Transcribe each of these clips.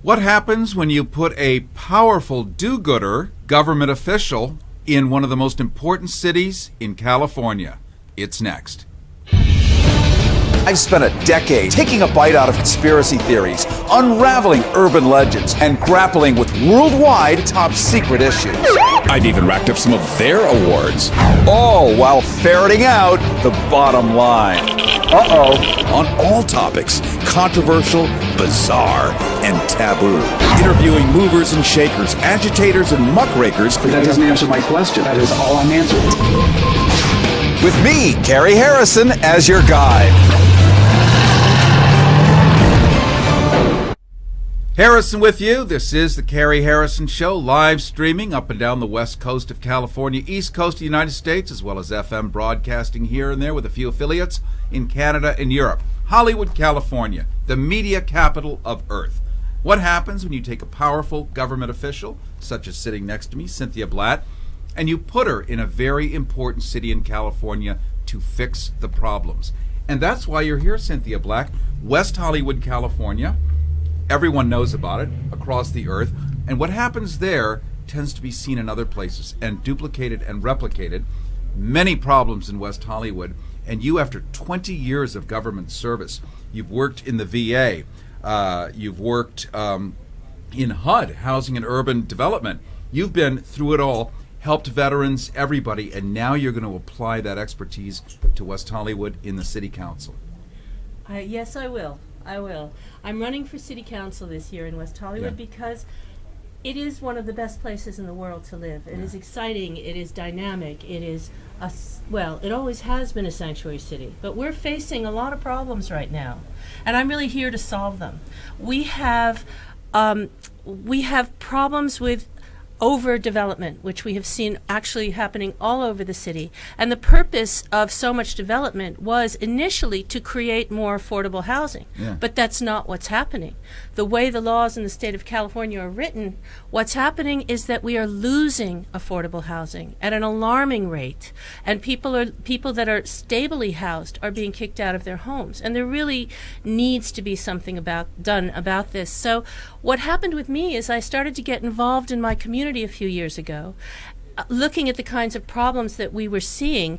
What happens when you put a powerful do-gooder government official in one of the most important cities in California? It's next. I've spent a decade taking a bite out of conspiracy theories, unraveling urban legends, and grappling with worldwide top-secret issues. I've even racked up some of their awards. All while ferreting out the bottom line. On all topics, controversial, bizarre, and taboo. Interviewing movers and shakers, agitators and muckrakers. But that doesn't answer my question. That is all I'm answering. With me, Cary Harrison, as your guide. Harrison with you. This is the Cary Harrison Show, live streaming up and down the west coast of California, east coast of the United States, as well as FM broadcasting here and there with a few affiliates in Canada and Europe. Hollywood, California, the media capital of Earth. What happens when you take a powerful government official, such as sitting next to me, Cynthia Blatt, and you put her in a very important city in California to fix the problems? And that's why you're here, Cynthia Blatt, West Hollywood, California. Everyone knows about it across the earth. And what happens there tends to be seen in other places and duplicated and replicated. Many problems in West Hollywood. And you, after 20 years of government service, you've worked in the VA, you've worked in HUD, Housing and Urban Development. You've been through it all, helped veterans, everybody, and now you're going to apply that expertise to West Hollywood in the City Council. Yes, I will. I'm running for City Council this year in West Hollywood because it is one of the best places in the world to live. It is exciting. It is dynamic. It is it always has been a sanctuary city, but we're facing a lot of problems right now, and I'm really here to solve them. We have problems with overdevelopment, which we have seen actually happening all over the city. And the purpose of so much development was initially to create more affordable housing. But that's not what's happening. The way the laws in the state of California are written, what's happening is that we are losing affordable housing at an alarming rate. And people that are stably housed are being kicked out of their homes. And there really needs to be something done about this. So what happened with me is I started to get involved in my community a few years ago, looking at the kinds of problems that we were seeing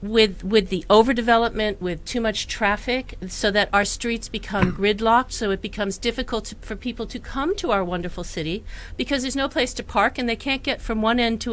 with the overdevelopment, with too much traffic, so that our streets become gridlocked, so it becomes difficult for people to come to our wonderful city because there's no place to park and they can't get from one end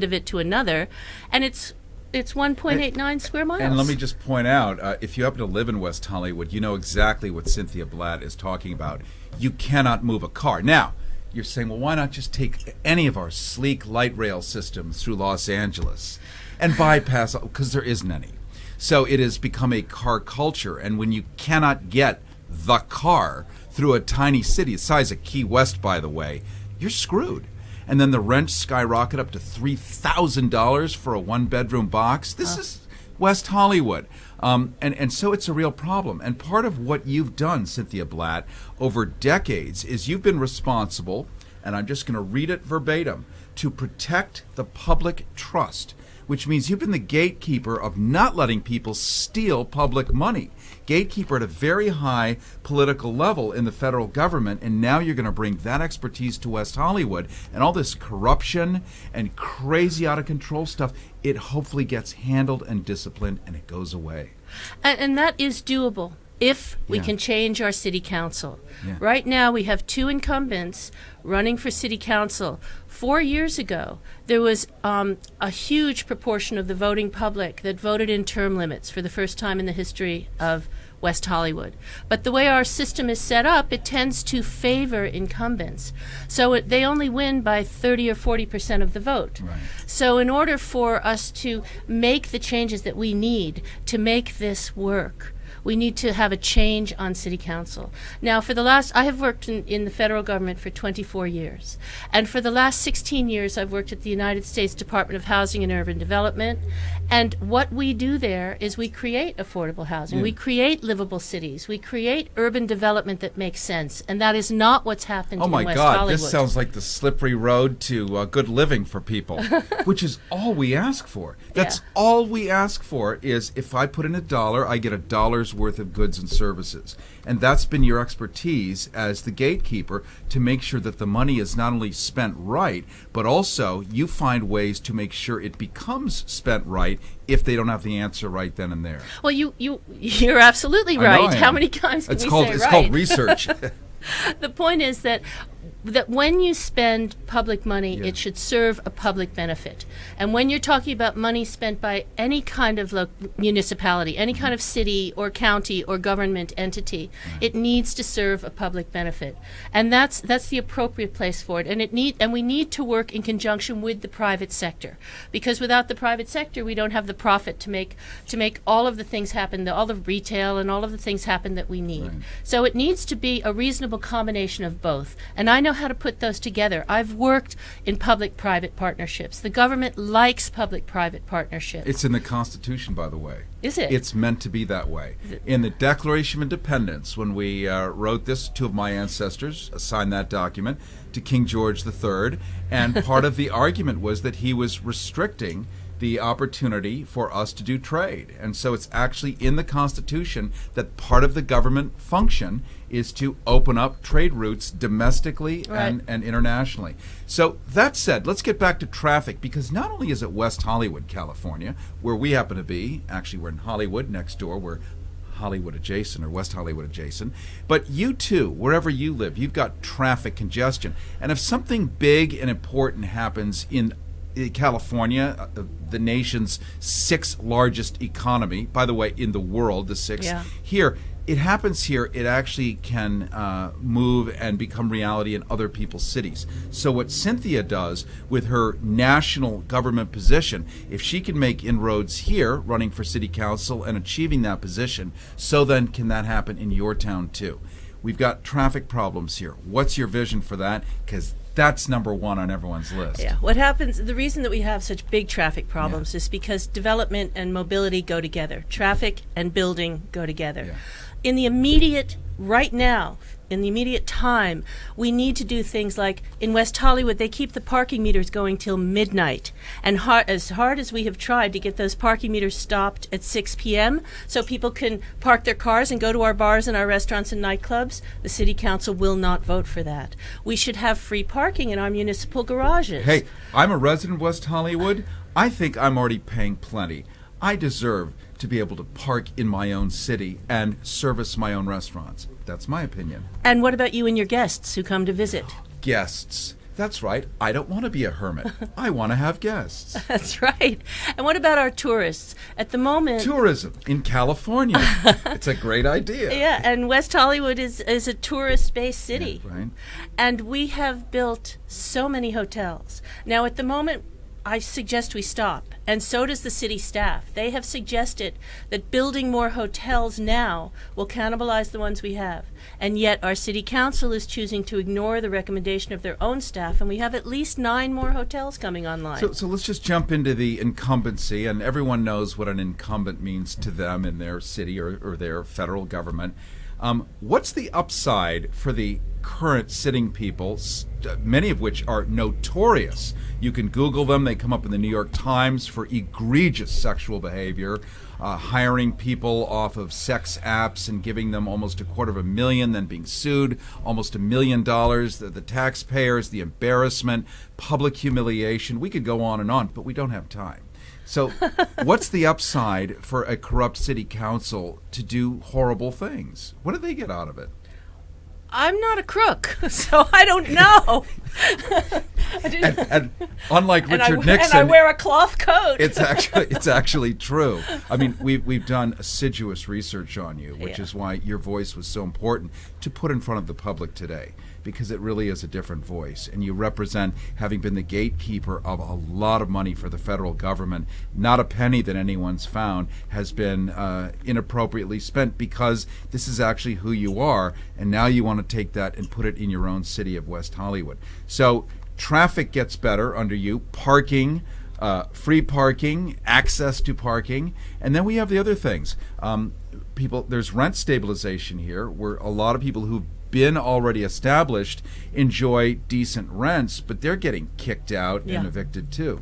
of it to another, and it's 1.89 square miles. And let me just point out, if you happen to live in West Hollywood, you know exactly what Cynthia Blatt is talking about. You cannot move a car. Now, you're saying, well, why not just take any of our sleek light rail systems through Los Angeles and bypass, because there isn't any. So it has become a car culture, and when you cannot get the car through a tiny city, the size of Key West, by the way, you're screwed. And then the rents skyrocket up to $3,000 for a one-bedroom box. This is West Hollywood. And so it's a real problem. And part of what you've done, Cynthia Blatt, over decades is you've been responsible, and I'm just going to read it verbatim, to protect the public trust, which means you've been the gatekeeper of not letting people steal public money. Gatekeeper at a very high political level in the federal government, and now you're going to bring that expertise to West Hollywood, and all this corruption and crazy out of control stuff, it hopefully gets handled and disciplined and it goes away. And that is doable if we can change our city council. Right now we have two incumbents running for city council. 4 years ago, there was a huge proportion of the voting public that voted in term limits for the first time in the history of West Hollywood. But the way our system is set up, it tends to favor incumbents. So they only win by 30 or 40% of the vote. Right. So in order for us to make the changes that we need to make this work, we need to have a change on city council. Now, I have worked in the federal government for 24 years. And for the last 16 years, I've worked at the United States Department of Housing and Urban Development. And what we do there is we create affordable housing. We create livable cities. We create urban development that makes sense. And that is not what's happened in West Hollywood. Oh my God, this sounds like the slippery road to good living for people, which is all we ask for. That's all we ask for is if I put in $1, I get $1 worth of goods and services. And that's been your expertise as the gatekeeper, to make sure that the money is not only spent right, but also you find ways to make sure it becomes spent right if they don't have the answer right then and there. Well, you're absolutely I know right. I How am. many times can It's we called say it's right? called research. The point is that when you spend public money, Yeah. it should serve a public benefit. And when you're talking about money spent by any kind of municipality, any kind of city or county or government entity, it needs to serve a public benefit. And that's the appropriate place for it. And we need to work in conjunction with the private sector, because without the private sector, we don't have the profit to make all of the things happen, all the retail and all of the things happen that we need. Right. So it needs to be a reasonable combination of both. And I know how to put those together. I've worked in public-private partnerships. The government likes public-private partnerships. It's in the Constitution, by the way. Is it? It's meant to be that way. In the Declaration of Independence, when we wrote this, two of my ancestors signed that document to King George III, and part of the argument was that he was restricting the opportunity for us to do trade. And so it's actually in the Constitution that part of the government function is to open up trade routes domestically Right. and internationally. So that said, let's get back to traffic, because not only is it West Hollywood, California, where we happen to be, actually we're in Hollywood next door, we're Hollywood adjacent or West Hollywood adjacent, but you too, wherever you live, you've got traffic congestion. And if something big and important happens in California, the nation's sixth largest economy, by the way, in the world, the sixth, Yeah. here, it happens here, it actually can move and become reality in other people's cities. So what Cynthia does with her national government position, if she can make inroads here, running for city council and achieving that position, so then can that happen in your town too? We've got traffic problems here. What's your vision for that? Because that's number one on everyone's list. Yeah. What happens, the reason that we have such big traffic problems is because development and mobility go together. Traffic and building go together. Yeah. In the immediate, right now, in the immediate time, we need to do things like in West Hollywood, they keep the parking meters going till midnight. And as hard as we have tried to get those parking meters stopped at 6 p.m. so people can park their cars and go to our bars and our restaurants and nightclubs, the city council will not vote for that. We should have free parking in our municipal garages. Hey, I'm a resident of West Hollywood. I think I'm already paying plenty. I deserve to be able to park in my own city and service my own restaurants. That's my opinion. And what about you and your guests who come to visit? Guests. That's right. I don't want to be a hermit. I want to have guests. That's right. And what about our tourists? At the moment, Tourism in California. It's a great idea. yeah, and West Hollywood is a tourist-based city. Yeah, right. And we have built so many hotels. Now, at the moment, I suggest we stop, and so does the city staff. They have suggested that building more hotels now will cannibalize the ones we have. And yet our city council is choosing to ignore the recommendation of their own staff, and we have at least 9 more hotels coming online. So let's just jump into the incumbency, and everyone knows what an incumbent means to them in their city or their federal government. What's the upside for the current sitting people, many of which are notorious? You can Google them. They come up in the New York Times for egregious sexual behavior, hiring people off of sex apps and giving them almost $250,000, then being sued, almost $1 million. The taxpayers, the embarrassment, public humiliation. We could go on, but we don't have time. So what's the upside for a corrupt city council to do horrible things? What do they get out of it? I'm not a crook, so I don't know. And unlike Richard Nixon, and I wear a cloth coat. it's actually true. I mean, we've done assiduous research on you, which Yeah. is why your voice was so important to put in front of the public today, because it really is a different voice, and you represent, having been the gatekeeper of a lot of money for the federal government, not a penny that anyone's found has been inappropriately spent, because this is actually who you are, and now you want to take that and put it in your own city of West Hollywood. So traffic gets better under you, parking, free parking, access to parking, and then we have the other things. There's rent stabilization here, where a lot of people who've been already established enjoy decent rents, but they're getting kicked out Yeah. and evicted too.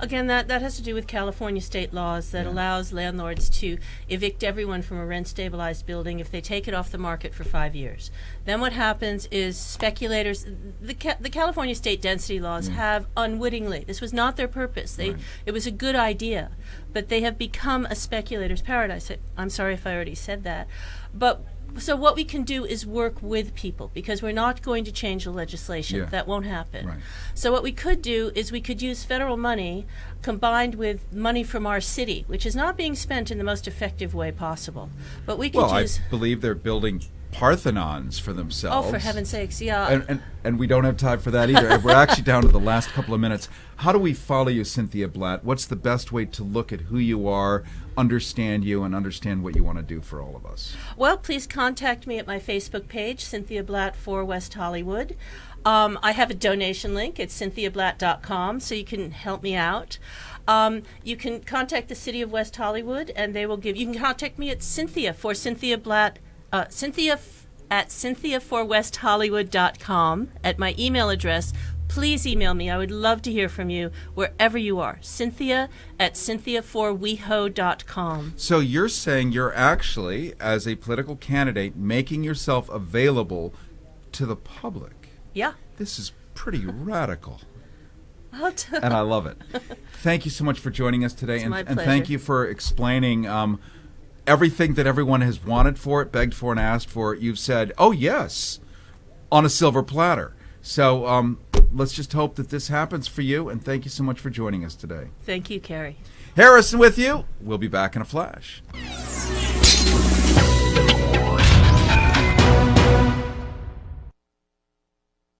Again, that has to do with California state laws that allows landlords to evict everyone from a rent-stabilized building if they take it off the market for 5 years. Then what happens is speculators, the California state density laws have unwittingly, this was not their purpose, it was a good idea, but they have become a speculator's paradise. I'm sorry if I already said that. But so what we can do is work with people, because we're not going to change the legislation. Yeah. That won't happen. Right. So what we could do is we could use federal money combined with money from our city, which is not being spent in the most effective way possible. But we could Well, use... I believe they're building Parthenons for themselves. Oh, for heaven's sakes, yeah. And we don't have time for that either. We're actually down to the last couple of minutes. How do we follow you, Cynthia Blatt? What's the best way to look at who you are, understand you, and understand what you want to do for all of us? Well, please contact me at my Facebook page, Cynthia Blatt for West Hollywood. I have a donation link. It's cynthiablatt.com, so you can help me out. You can contact the City of West Hollywood, and they will give... You can contact me at Cynthia for Cynthia Blatt... Cynthia at cynthiaforwesthollywood.com at my email address. Please email me. I would love to hear from you wherever you are. Cynthia at cynthiaforweho.com. So you're saying you're actually, as a political candidate, making yourself available to the public. Yeah. This is pretty radical. And And I love it. Thank you so much for joining us today. It's my and thank pleasure. you for explaining everything that everyone has wanted for it, begged for, and asked for. You've said, oh, yes, on a silver platter. So let's just hope that this happens for you, and thank you so much for joining us today. Thank you, Cary. Harrison with you. We'll be back in a flash.